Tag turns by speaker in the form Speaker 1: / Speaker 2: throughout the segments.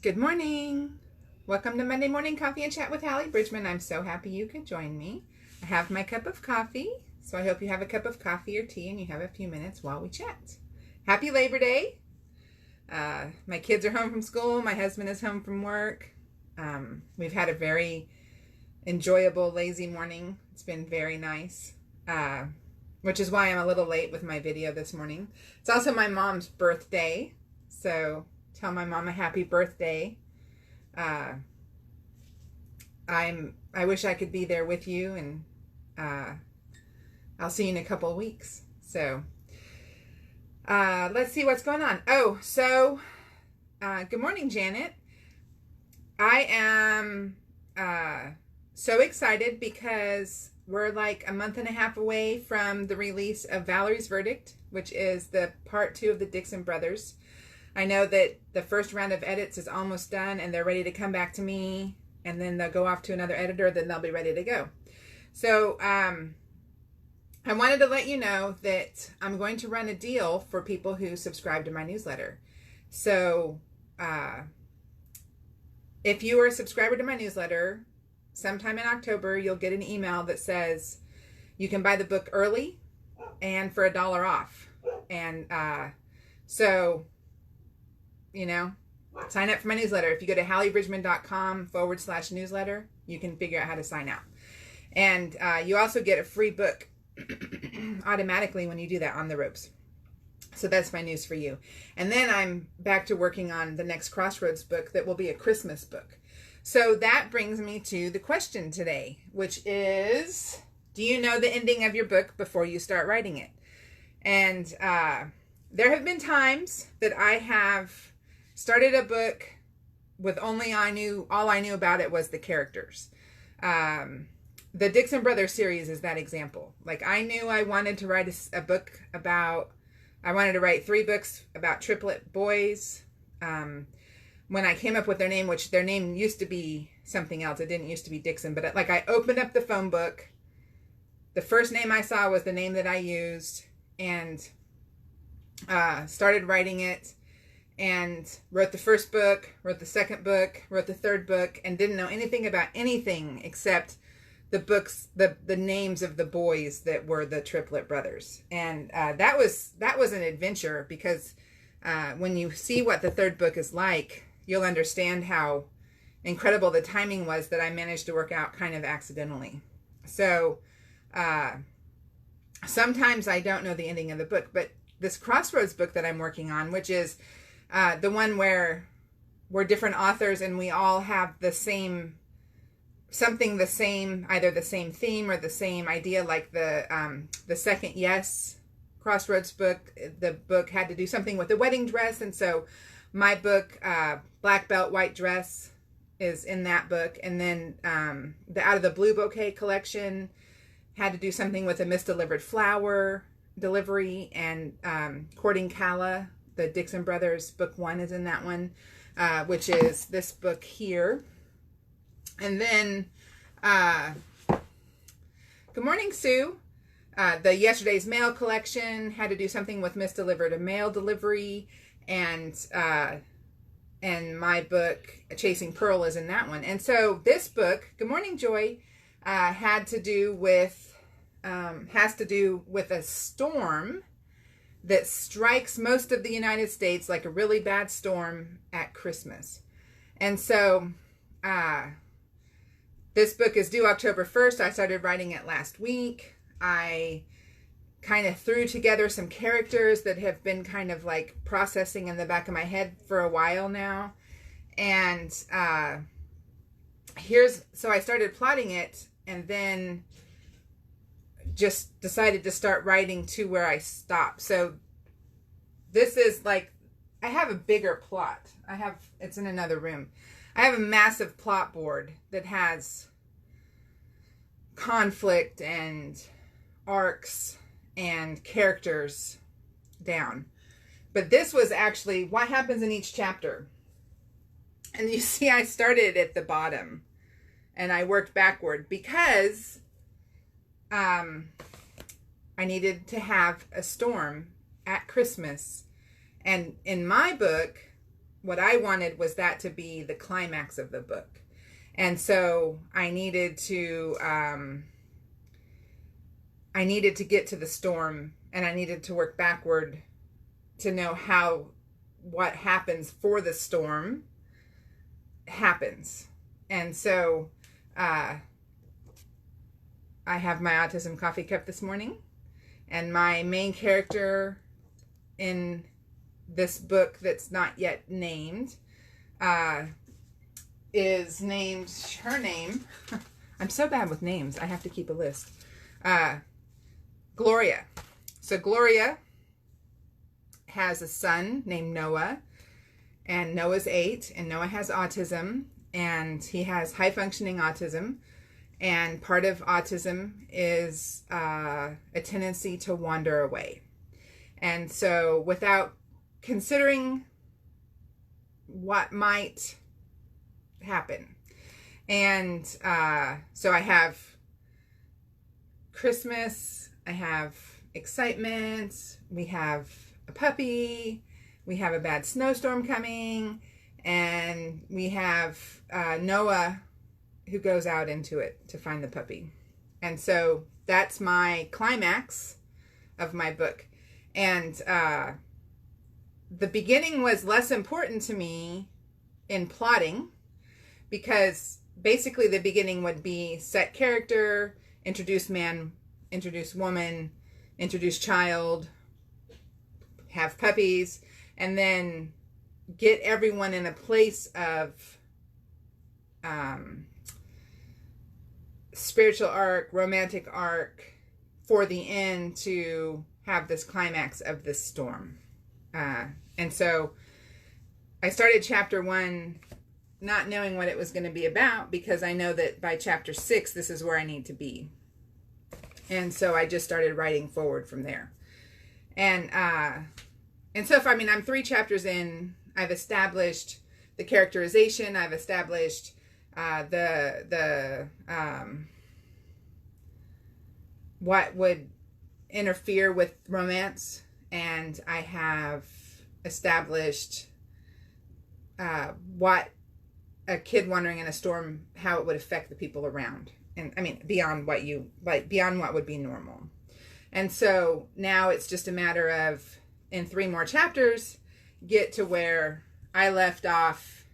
Speaker 1: Good morning. Welcome to Monday Morning Coffee and Chat with Hallee Bridgeman. I'm so happy you could join me. I have my cup of coffee, so I hope you have a cup of coffee or tea and you have a few minutes while we chat. Happy Labor Day. My kids are home from school. My husband is home from work. We've had a very enjoyable, lazy morning. It's been very nice, which is why I'm a little late with my video this morning. It's also my mom's birthday, so tell my mom a happy birthday. I wish I could be there with you, and I'll see you in a couple of weeks. So let's see what's going on. Good morning, Janet. I am so excited because we're like a month and a half away from the release of Valerie's Verdict, which is the part 2 of the Dixon Brothers. I know that the first round of edits is almost done and they're ready to come back to me, and then they'll go off to another editor, then they'll be ready to go. So I wanted to let you know that I'm going to run a deal for people who subscribe to my newsletter. So if you are a subscriber to my newsletter, sometime in October, you'll get an email that says you can buy the book early and for $1 off. And so, you know, sign up for my newsletter. If you go to halleebridgeman.com/newsletter, you can figure out how to sign up. And you also get a free book automatically when you do that, On the Ropes. So that's my news for you. And then I'm back to working on the next Crossroads book that will be a Christmas book. So that brings me to the question today, which is, do you know the ending of your book before you start writing it? And there have been times that I have started a book with all I knew about it was the characters. The Dixon Brothers series is that example. Like, I knew I wanted to write a book about, I wanted to write 3 books about triplet boys. When I came up with their name, which their name used to be something else. It didn't used to be Dixon, but I opened up the phone book. The first name I saw was the name that I used, and started writing it, and wrote the first book, wrote the second book, wrote the third book, and didn't know anything about anything except the books, the names of the boys that were the triplet brothers. And that was an adventure, because when you see what the third book is like, you'll understand how incredible the timing was that I managed to work out kind of accidentally. So sometimes I don't know the ending of the book, but this Crossroads book that I'm working on, which is the one where we're different authors and we all have the same, either the same theme or the same idea, like the second Yes Crossroads book. The book had to do something with the wedding dress, and so my book, Black Belt, White Dress, is in that book. And then the Out of the Blue Bouquet collection had to do something with a misdelivered flower delivery, and Courting Calla, the Dixon Brothers book 1, is in that one, which is this book here. And then good morning, Sue. The Yesterday's Mail collection had to do something with misdelivered mail delivery, and my book Chasing Pearl is in that one. And so this book, good morning, Joy, has to do with a storm that strikes most of the United States, like a really bad storm, at Christmas. And so this book is due October 1st. I started writing it last week. I kind of threw together some characters that have been kind of like processing in the back of my head for a while now. And so I started plotting it, and then just decided to start writing to where I stopped. So this is like, I have a bigger plot. It's in another room. I have a massive plot board that has conflict and arcs and characters down. But this was actually what happens in each chapter. And you see, I started at the bottom and I worked backward because I needed to have a storm at Christmas. And in my book, what I wanted was that to be the climax of the book. And so I needed to get to the storm, and I needed to work backward to know what happens for the storm happens. And so I have my autism coffee cup this morning, and my main character in this book that's not yet named is named, her name, I'm so bad with names, I have to keep a list, Gloria. So Gloria has a son named Noah, and Noah's 8, and Noah has autism, and he has high functioning autism, and part of autism is a tendency to wander away. And so without considering what might happen, and so I have Christmas, I have excitement, we have a puppy, we have a bad snowstorm coming, and we have Noah who goes out into it to find the puppy. And so that's my climax of my book. And the beginning was less important to me in plotting, because basically the beginning would be set character, introduce man, introduce woman, introduce child, have puppies, and then get everyone in a place of spiritual arc, romantic arc, for the end to have this climax of this storm. And so I started chapter 1 not knowing what it was going to be about, because I know that by chapter 6 this is where I need to be. And so I just started writing forward from there. And so if, I'm 3 chapters in, I've established the characterization, I've established what would interfere with romance, and I have established what a kid wandering in a storm, how it would affect the people around, and beyond what would be normal. And so now it's just a matter of, in 3 more chapters, get to where I left off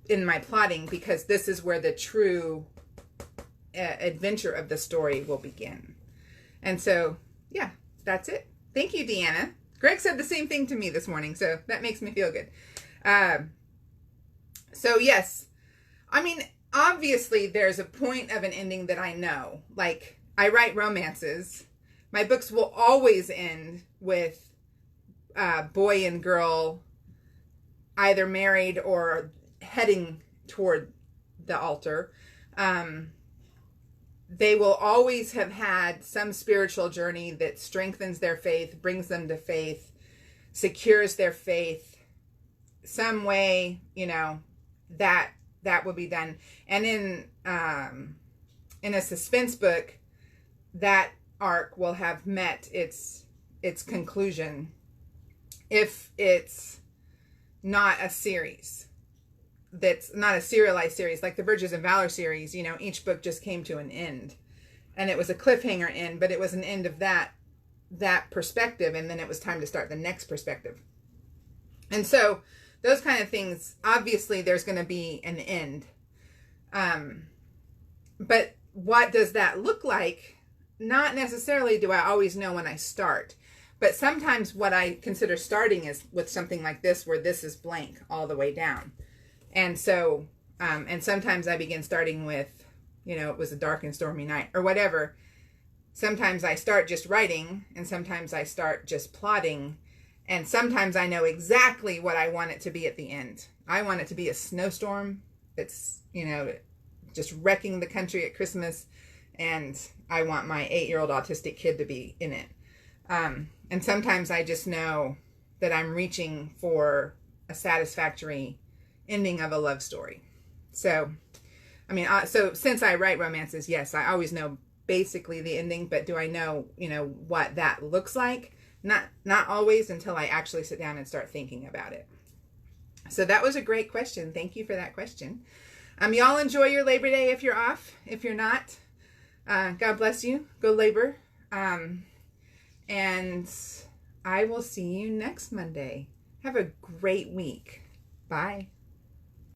Speaker 1: in my plotting, because this is where the true adventure of the story will begin. And so, yeah, that's it. Thank you, Deanna. Greg said the same thing to me this morning, so that makes me feel good. So yes, obviously there's a point of an ending that I know. Like, I write romances. My books will always end with boy and girl either married or heading toward the altar. They will always have had some spiritual journey that strengthens their faith, brings them to faith, secures their faith, some way, that will be done. And in a suspense book, that arc will have met its conclusion if it's not a series. That's not a serialized series like the Virtues of Valor series. Each book just came to an end, and it was a cliffhanger end, but it was an end of that perspective, and then it was time to start the next perspective. And so those kind of things, obviously there's going to be an end. But what does that look like? Not necessarily do I always know when I start, but sometimes what I consider starting is with something like this, where this is blank all the way down. And so, and sometimes I begin starting with, it was a dark and stormy night or whatever. Sometimes I start just writing, and sometimes I start just plotting, and sometimes I know exactly what I want it to be at the end. I want it to be a snowstorm that's, just wrecking the country at Christmas, and I want my 8-year-old autistic kid to be in it. And sometimes I just know that I'm reaching for a satisfactory ending of a love story. So, so since I write romances, yes, I always know basically the ending, but do I know, what that looks like? Not always until I actually sit down and start thinking about it. So that was a great question. Thank you for that question. Y'all enjoy your Labor Day if you're off. If you're not, God bless you. Go labor. And I will see you next Monday. Have a great week. Bye.